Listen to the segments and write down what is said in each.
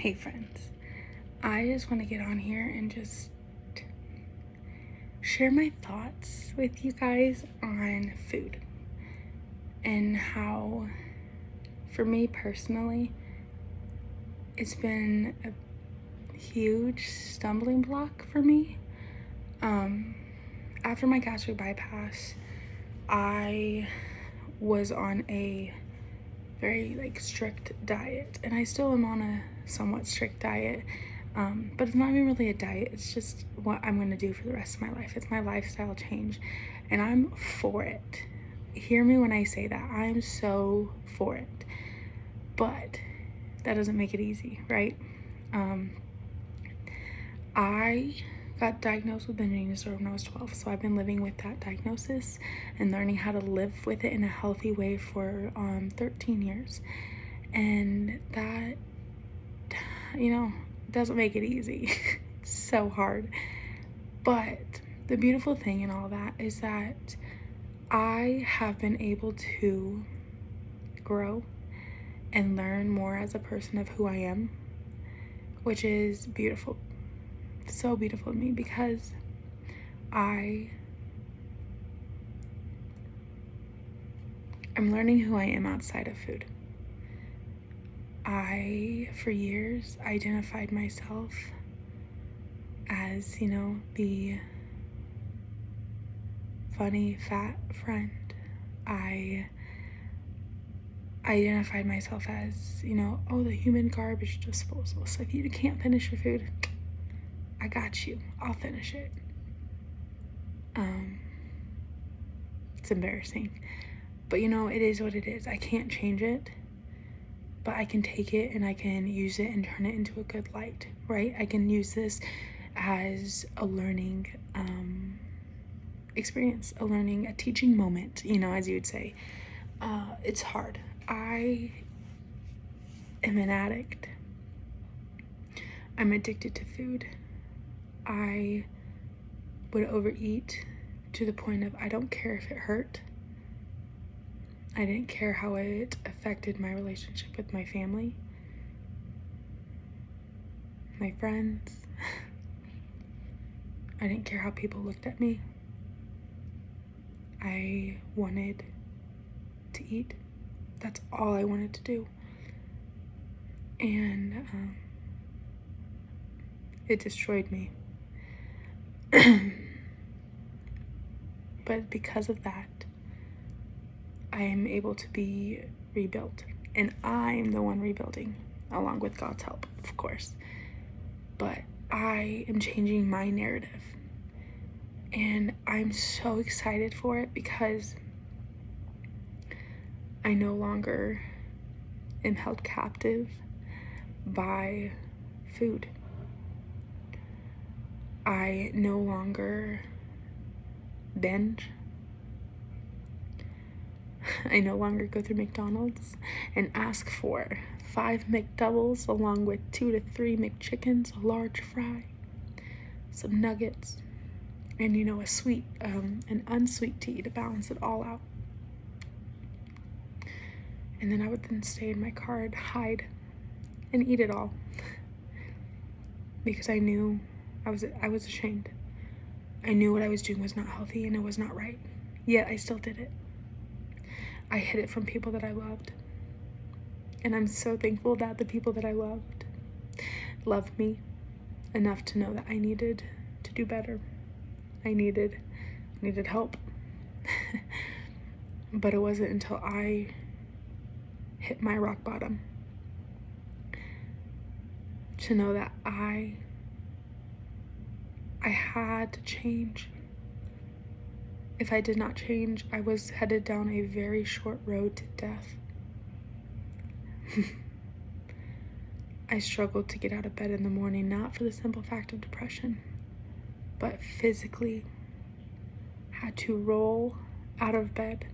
Hey friends, I just want to get on here and just share my thoughts with you guys on food and how, for me personally, it's been a huge stumbling block for me. After my gastric bypass, I was on a very strict diet, and I still am on a somewhat strict diet, but it's not even really a diet. It's just what I'm going to do for the rest of my life. It's my lifestyle change, and I'm for it. Hear me when I say that. I'm so for it, but that doesn't make it easy, right? I got diagnosed with binge eating disorder when I was 12, so I've been living with that diagnosis and learning how to live with it in a healthy way for 13 years. And that, doesn't make it easy. It's so hard. But the beautiful thing in all that is that I have been able to grow and learn more as a person of who I am, which is beautiful. So beautiful to me, because I'm learning who I am outside of food. I, for years, identified myself as, the funny fat friend. I identified myself as, the human garbage disposal. So if you can't finish your food, I got you. I'll finish it. It's embarrassing. But it is what it is. I can't change it, but I can take it and I can use it and turn it into a good light, right? I can use this as a learning experience, a teaching moment, as you would say. It's hard. I am an addict. I'm addicted to food. I would overeat to the point of I don't care if it hurt. I didn't care how it affected my relationship with my family, my friends. I didn't care how people looked at me. I wanted to eat. That's all I wanted to do. And it destroyed me. But because of that, I am able to be rebuilt. And I'm the one rebuilding, along with God's help, of course. But I am changing my narrative. And I'm so excited for it, because I no longer am held captive by food. I no longer binge. I no longer go through McDonald's and ask for 5 McDoubles along with 2 to 3 McChickens, a large fry, some nuggets, and a sweet and unsweet tea to balance it all out. And then I would then stay in my car and hide and eat it all, because I knew I was ashamed. I knew what I was doing was not healthy and it was not right. Yet I still did it. I hid it from people that I loved. And I'm so thankful that the people that I loved me enough to know that I needed to do better. I needed help. But it wasn't until I hit my rock bottom to know that I had to change. If I did not change, I was headed down a very short road to death. I struggled to get out of bed in the morning, not for the simple fact of depression, but physically had to roll out of bed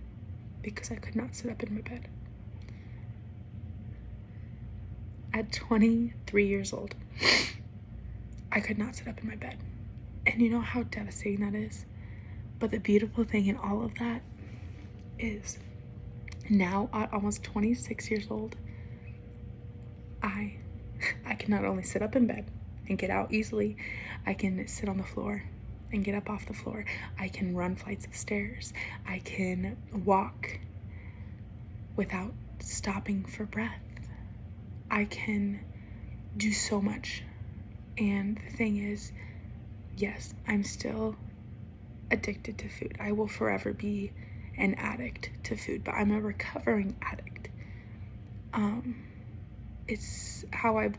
because I could not sit up in my bed. At 23 years old, I could not sit up in my bed. And you know how devastating that is? But the beautiful thing in all of that is, now at almost 26 years old, I can can not only sit up in bed and get out easily, I can sit on the floor and get up off the floor. I can run flights of stairs. I can walk without stopping for breath. I can do so much. And the thing is, yes, I'm still addicted to food. I will forever be an addict to food, but I'm a recovering addict. It's how I've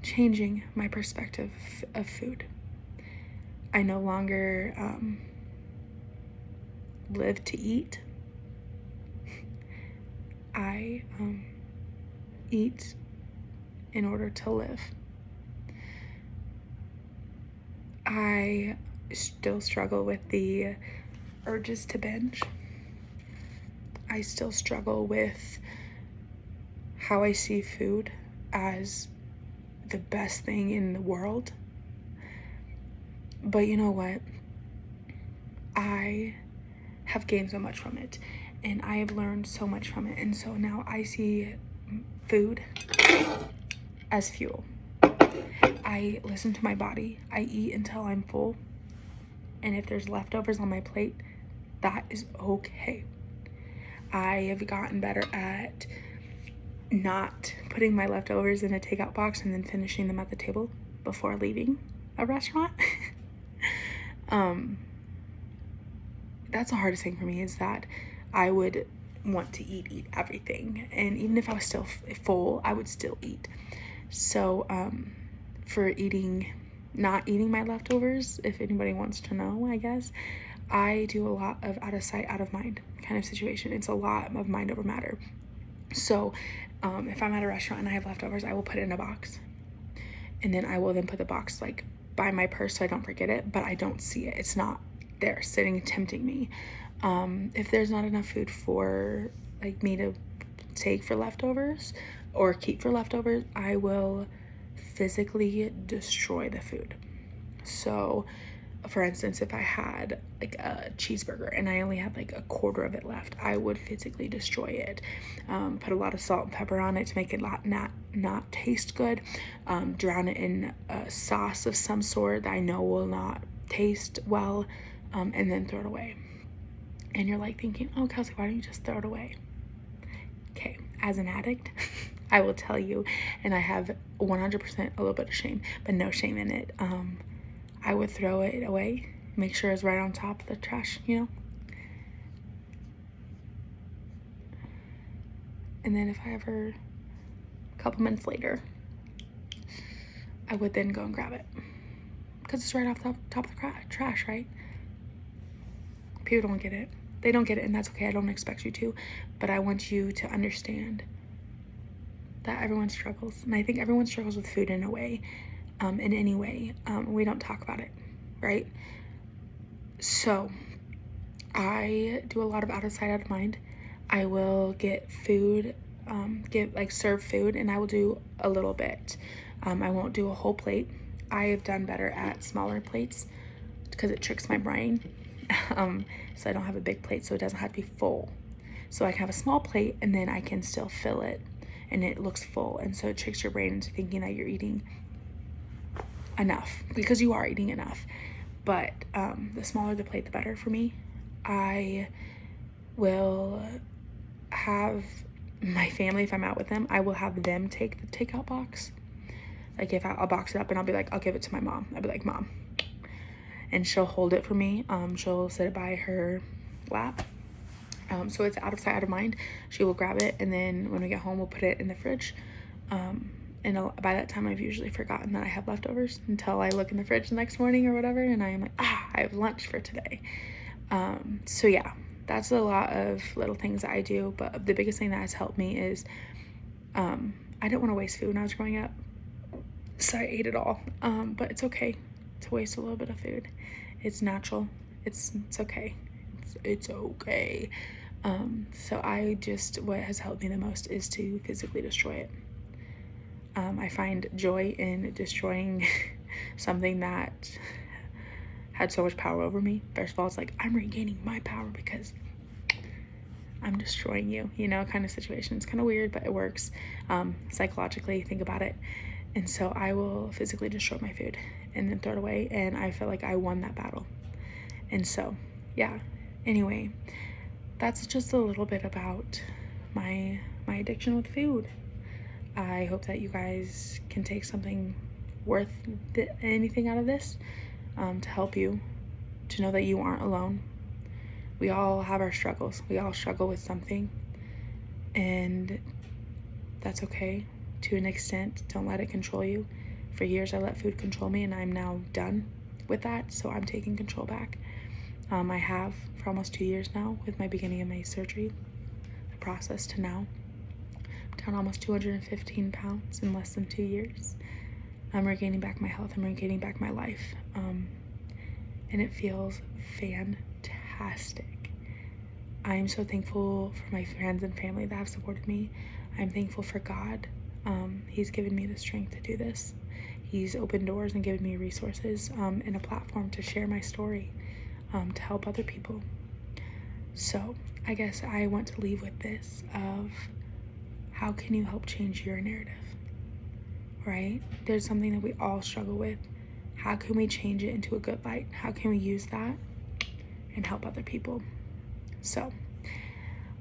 changing my perspective of food. I no longer live to eat. I eat in order to live. I still struggle with the urges to binge. I still struggle with how I see food as the best thing in the world. But you know what? I have gained so much from it, and I have learned so much from it. And so now I see food as fuel. I listen to my body. I eat until I'm full. And if there's leftovers on my plate, that is okay. I have gotten better at not putting my leftovers in a takeout box and then finishing them at the table before leaving a restaurant. That's the hardest thing for me, is that I would want to eat everything. And even if I was still full, I would still eat. So for not eating my leftovers, if anybody wants to know, I guess, I do a lot of out of sight, out of mind kind of situation. It's a lot of mind over matter. So if I'm at a restaurant and I have leftovers, I will put it in a box. And then I will then put the box like by my purse so I don't forget it, but I don't see it. It's not there sitting tempting me. If there's not enough food for like me to take for leftovers or keep for leftovers, I will physically destroy the food. So for instance, if I had like a cheeseburger and I only had like a quarter of it left, I would physically destroy it. Put a lot of salt and pepper on it to make it not taste good. Drown it in a sauce of some sort that I know will not taste well, and then throw it away. And you're like thinking, oh, Kelsey, why don't you just throw it away? Okay, as an addict, I will tell you, and I have 100% a little bit of shame, but no shame in it. I would throw it away, make sure it's right on top of the trash, And then if I ever, a couple minutes later, I would then go and grab it. Because it's right off the top of the trash, right? People don't get it. They don't get it, and that's okay. I don't expect you to. But I want you to understand that everyone struggles. And I think everyone struggles with food in a way. In any way. We don't talk about it, right? So I do a lot of out of sight, out of mind. I will get food, serve food, and I will do a little bit. I won't do a whole plate. I have done better at smaller plates because it tricks my brain. So I don't have a big plate, so it doesn't have to be full. So I can have a small plate and then I can still fill it and it looks full. And so it tricks your brain into thinking that you're eating enough, because you are eating enough. But the smaller the plate, the better for me. I will have my family, if I'm out with them, I will have them take the takeout box. Like if I'll box it up and I'll be like, I'll give it to my mom. I'll be like, Mom. And she'll hold it for me. She'll sit it by her lap. So it's out of sight, out of mind. She will grab it, and then when we get home, we'll put it in the fridge. And by that time, I've usually forgotten that I have leftovers until I look in the fridge the next morning or whatever, and I am like, I have lunch for today. So yeah, that's a lot of little things that I do, but the biggest thing that has helped me is I didn't want to waste food when I was growing up, so I ate it all. But it's okay to waste a little bit of food. It's natural. It's okay. It's okay. So what has helped me the most is to physically destroy it. I find joy in destroying something that had so much power over me. First of all, it's like I'm regaining my power because I'm destroying you, you know, kind of situation. It's kind of weird, but it works. Psychologically, think about it. And so I will physically destroy my food and then throw it away. And I feel like I won that battle. And so, yeah. Anyway, that's just a little bit about my addiction with food. I hope that you guys can take something worth anything out of this, to help you, to know that you aren't alone. We all have our struggles. We all struggle with something, and that's okay to an extent. Don't let it control you. For years I let food control me, and I'm now done with that, so I'm taking control back. I have for almost 2 years now, with my beginning of my surgery, the process to now. I'm down almost 215 pounds in less than 2 years. I'm regaining back my health. I'm regaining back my life. And it feels fantastic. I am so thankful for my friends and family that have supported me. I'm thankful for God. He's given me the strength to do this. He's opened doors and given me resources, and a platform to share my story, to help other people. So I guess I want to leave with this of, how can you help change your narrative, right? There's something that we all struggle with. How can we change it into a good light? How can we use that and help other people? So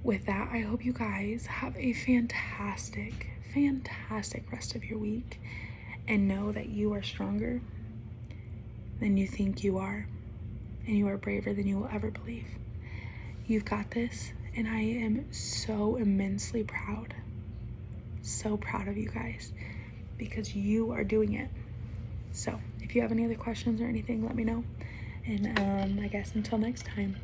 with that, I hope you guys have a fantastic rest of your week, and know that you are stronger than you think you are, and you are braver than you will ever believe. You've got this, and I am so immensely proud. So proud of you guys, because you are doing it. So if you have any other questions or anything, let me know. And I guess until next time.